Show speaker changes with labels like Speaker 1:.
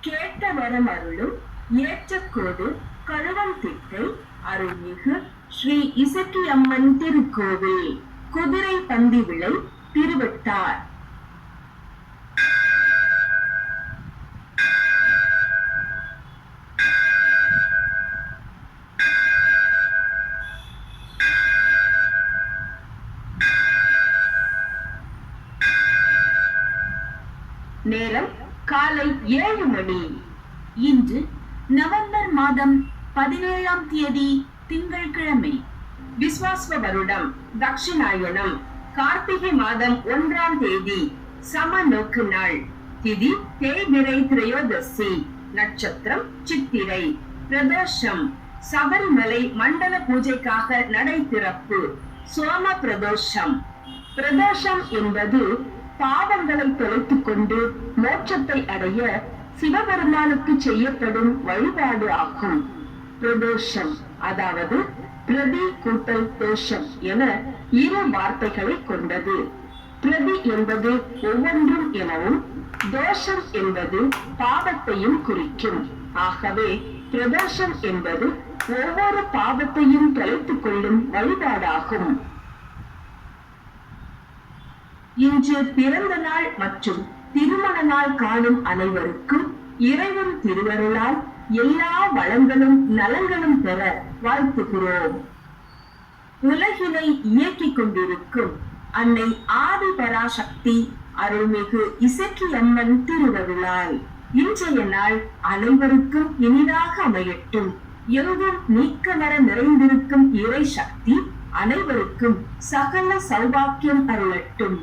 Speaker 1: கேட்ட வரம் அருளும் ஏற்றக்கோடு கழுவந்திட்டை அருள்மிகு ஸ்ரீ இசக்கி அம்மன் திருக்கோவில், குதிரை பந்தி விளை, திருவட்டார். நேரம் காலை 7 மணி. இன்று நவம்பர் மாதம் 17ஆம் தேதி திங்கட்கிழமை. விஸ்வாஸ்வ வருடம் தட்சிணாயனம், கார்த்திகை மாதம் 1ஆம் தேதி, சம நோக்கு நாள். திதி தேய்பிறை திரையோதசி, நட்சத்திரம் சித்திரை. பிரதோஷம் சபரிமலை மண்டல பூஜைக்காக நடை திறப்பு, சோம பிரதோஷம். பிரதோஷம் என்பது பாவங்களை தொலைத்துக் கொண்டு மோட்சத்தை அடைய சிவபெருமானுக்கு செய்யப்படும் வழிபாடு ஆகும். பிரதோஷம் அதாவது பிரதி கூட்டல் தோஷம் என 2 வார்த்தைகளை கொண்டது. பிரதி என்பது ஒவ்வொன்றும் எனவும், தோஷம் என்பது பாவத்தையும் குறிக்கும். ஆகவே பிரதோஷம் என்பது ஒவ்வொரு பாவத்தையும் தொலைத்துக் கொள்ளும் வழிபாடாகும். இன்று பிறந்த நாள் மற்றும் திருமண நாள் காணும் அனைவருக்கும் இறைவன் திருவருளால் எல்லா வளங்களும் நலங்களும் பெற வாழ்த்துகிறோம். உலகினை இயக்கிக் கொண்டிருக்கும் அன்னை ஆதி பராசக்தி அருள்மிகு இசக்கி அம்மன் திருவருளால் இன்றைய நாள் அனைவருக்கும் இனிதாக அமையட்டும். எங்கும் நீக்கமர நிறைந்திருக்கும் இறை சக்தி அனைவருக்கும் சகல சௌபாக்கியம் அருளட்டும்.